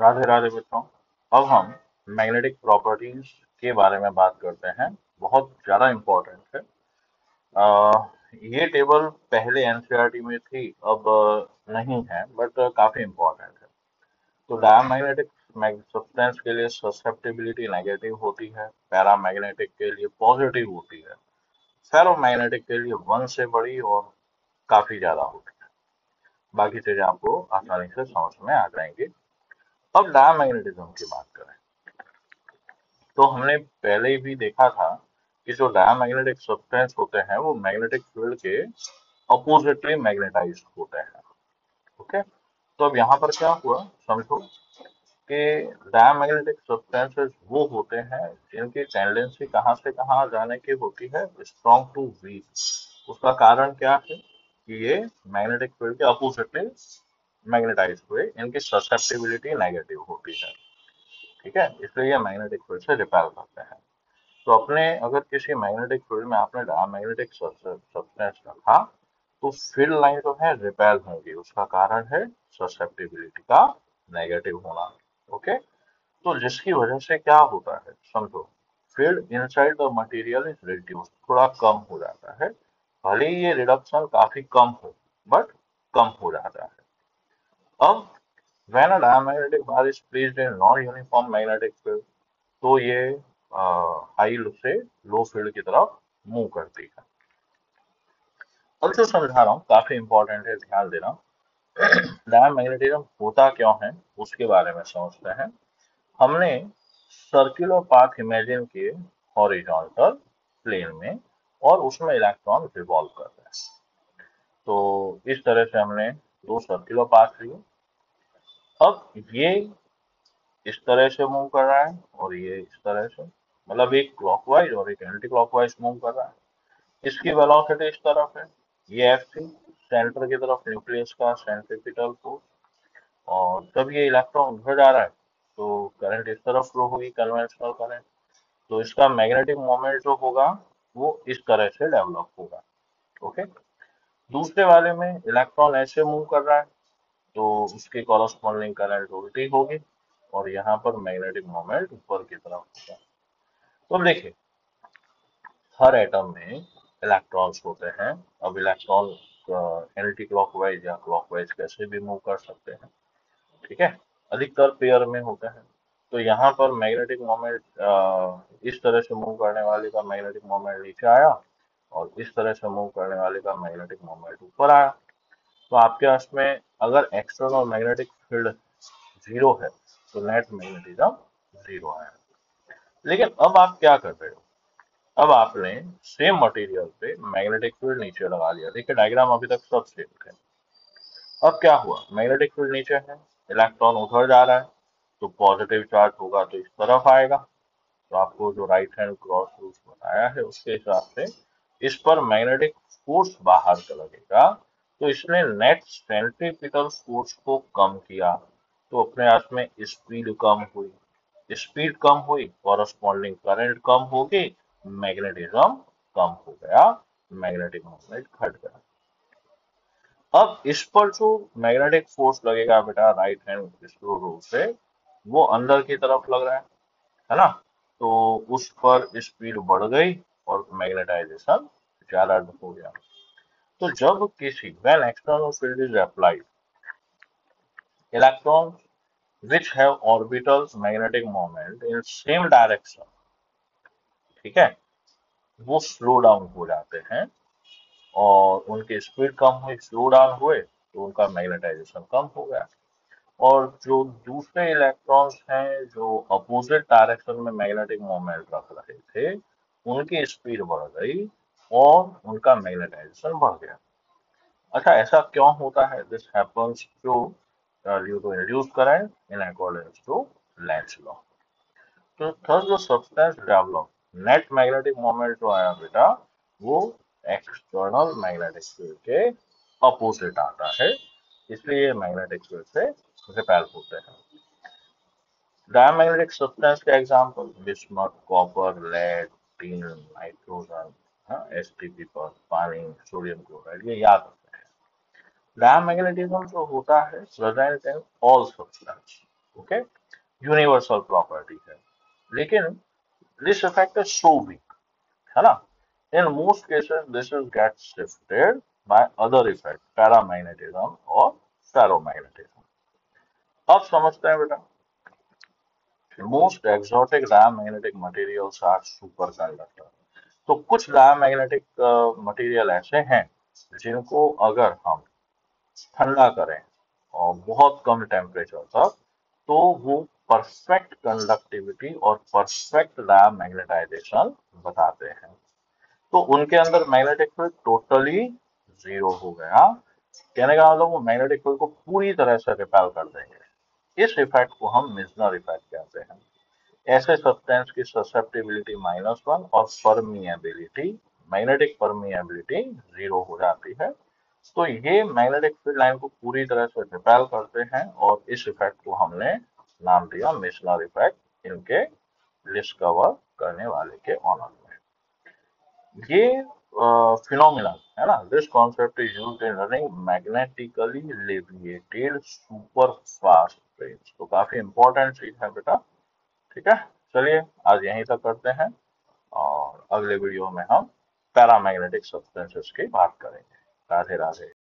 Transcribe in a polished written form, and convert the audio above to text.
राधे राधे मित्रों। अब हम मैग्नेटिक प्रॉपर्टीज के बारे में बात करते हैं। बहुत ज्यादा इम्पोर्टेंट है। ये टेबल पहले एनसीईआरटी में थी, अब नहीं है, बट काफी इम्पोर्टेंट है। तो डायमैग्नेटिक सब्सटेंस के लिए ससेप्टिबिलिटी नेगेटिव होती है, पैरामैग्नेटिक के लिए पॉजिटिव होती है, फेरोमैग्नेटिक के लिए 1 से बड़ी और काफी ज्यादा होती है। बाकी चीजें आपको आसानी से समझ में आ जाएंगी। अब डायमैग्नेटिज्म की बात करें तो हमने पहले ही भी देखा था कि जो डायमैग्नेटिक सब्सटेंस होते हैं वो मैग्नेटिक फील्ड के अपोजिटली मैग्नेटाइज्ड होते हैं। ओके। तो अब यहाँ पर क्या हुआ समझो कि डायमैग्नेटिक सब्सटेंसेस वो होते हैं जिनकी टेंडेंसी कहाँ से कहाँ जाने की होती है, स्ट्रॉन्ग टू वीक। उसका कारण क्या है कि ये मैग्नेटिक फील्ड के अपोजिटली मैग्नेटाइज हुए, इनकी ससेप्टिबिलिटी नेगेटिव होती है। ठीक है, इसलिए ये मैग्नेटिक फील्ड से रिपेल करते हैं। तो अपने अगर किसी मैग्नेटिक फील्ड में आपने डायमैग्नेटिक सब्सटेंस रखा तो फील्ड लाइन जो है रिपेल होंगी। उसका कारण है ससेप्टिबिलिटी का नेगेटिव होना। ओके। तो जिसकी वजह से क्या होता है समझो, field inside the material is reduce, थोड़ा कम हो जाता है। भले ही ये रिडक्शन काफी कम हो, बट कम हो जाता है। अब when a diamagnetic bar is placed in non-uniform magnetic field तो ये हाई से लो फील्ड की तरफ मूव करती है। अब जो समझा रहा हूँ काफी इंपॉर्टेंट है, ध्यान देना। डायमैग्नेटिज्म होता क्यों है उसके बारे में समझते हैं। हमने सर्कुलर पाथ इमेजिन किए हॉरिजॉन्टल प्लेन में, और उसमें इलेक्ट्रॉन रिवॉल्व कर रहे हैं। तो इस तरह से हमने दो सर्कुलर पाथ लिए। अब ये इस तरह से मूव कर रहा है और ये इस तरह से, मतलब एक क्लॉकवाइज और एक एंटी क्लॉकवाइज मूव कर रहा है। इसकी वेलोसिटी इस तरफ है, ये एफ थी, सेंटर की तरफ न्यूक्लियस का सेंट्रीपिटल फोर्स। और जब ये इलेक्ट्रॉन उधर जा रहा है तो करंट इस तरफ फ्लो होगी, कन्वेंशनल करंट। तो इसका मैग्नेटिक मोमेंट जो होगा वो इस तरह से डेवलप होगा। ओके। दूसरे वाले में इलेक्ट्रॉन ऐसे मूव कर रहा है तो उसकी कॉरस्पॉन्डिंग करंट उल्टी होगी, और यहाँ पर मैग्नेटिक मोमेंट ऊपर की तरफ होगा। तो देखिए, हर एटम में इलेक्ट्रॉन्स होते हैं। अब इलेक्ट्रॉन एंटी क्लॉकवाइज या क्लॉकवाइज कैसे भी मूव कर सकते हैं। ठीक है, अधिकतर पेयर में होते हैं। तो यहाँ पर मैग्नेटिक मोमेंट इस तरह से मूव करने वाले का मैग्नेटिक मोमेंट नीचे आया, और इस तरह से मूव करने वाले का मैग्नेटिक मोमेंट ऊपर आया। तो आपके पास में अगर एक्सटर्नल मैग्नेटिक फील्ड जीरो है तो नेट मैग्नेटिज्म जीरो है। लेकिन अब आप क्या कर रहे हो, अब आपने सेम मटेरियल पे मैग्नेटिक फील्ड नीचे लगा दिया। देखिए डायग्राम अभी तक सब सेम थे। अब क्या हुआ, मैग्नेटिक फील्ड नीचे है, इलेक्ट्रॉन उधर जा रहा है, तो पॉजिटिव चार्ज होगा तो इस तरफ आएगा। तो आपको जो राइट हैंड क्रॉस रूल्स बताया है उसके हिसाब से इस पर मैग्नेटिक फोर्स बाहर का लगेगा। तो इसने नेट सेंट्रीपिटल फोर्स को कम किया, तो अपने आप में स्पीड कम हुई। स्पीड कम हुई, कॉरस्पॉन्डिंग करंट कम होगी, मैग्नेटिज्म कम हो गया, मैग्नेटिक मोमेंट घट गया। अब इस पर जो मैग्नेटिक फोर्स लगेगा बेटा राइट हैंड स्क्रू रूल से, वो अंदर की तरफ लग रहा है ना। तो उस पर स्पीड बढ़ गई और मैग्नेटाइजेशन ज्यादा हो गया। तो जब किसी when external field is applied, electrons which have orbitals magnetic moment in same direction, ठीक है, वो स्लो डाउन हो जाते हैं, और उनकी स्पीड कम हुई, स्लो डाउन हुए तो उनका मैग्नेटाइजेशन कम हो गया। और जो दूसरे इलेक्ट्रॉन्स हैं जो अपोजिट डायरेक्शन में मैग्नेटिक मोमेंट रख रहे थे, उनकी स्पीड बढ़ गई और उनका मैग्नेटाइजेशन बढ़ गया। अच्छा, ऐसा क्यों होता है? This happens to due to induce current in accordance to Lenz law. तो थर्ड जो substance develop, net magnetic moment जो आया बेटा, वो एक्सटर्नल मैग्नेटिक फील्ड के अपोजिट आता है, इसलिए मैग्नेटिक फील्ड से रिपेल होते हैं। डायमैग्नेटिक सब्सटेंस के example bismuth, copper, lead, tin, nitrogen, STP पर पानी, सोडियम क्लोराइड, ये याद रखते हैं। डायमैग्नेटिज्म जो होता है present in all substance. Okay, universal property है। लेकिन this effect is so weak, है ना? In most cases this is get shifted by other effect, paramagnetism और फेरोमैग्नेटिज्म। अब समझते हैं बेटा, most exotic diamagnetic materials are superconductor. तो कुछ डायमैग्नेटिक मटेरियल ऐसे हैं जिनको अगर हम ठंडा करें और बहुत कम टेम्परेचर तक, तो वो परफेक्ट कंडक्टिविटी और परफेक्ट डायमैग्नेटाइजेशन बताते हैं। तो उनके अंदर मैग्नेटिक फील्ड टोटली जीरो हो गया। कहने का मतलब वो मैग्नेटिक फील्ड को पूरी तरह से रिपेल कर देंगे। इस इफेक्ट को हम मिजनर इफेक्ट कहते हैं। ऐसे सब्सटेंस की ससेप्टिबिलिटी -1 और परमिएबिलिटी, मैग्नेटिक परमिएबिलिटी जीरो हो जाती है। तो ये मैग्नेटिक फील्ड लाइन को पूरी तरह से रिपेल करते हैं और इस इफेक्ट को हमने नाम दिया मिशनर इफेक्ट, इनके डिस्कवर करने वाले के ऑनर में। ये फिनोमिना है ना, this concept is used in running magnetically levitated super fast trains. तो काफी इंपॉर्टेंट चीज है बेटा। ठीक है, चलिए आज यहीं तक करते हैं और अगले वीडियो में हम पैरामैग्नेटिक सब्सटेंसेस की बात करेंगे। राधे राधे।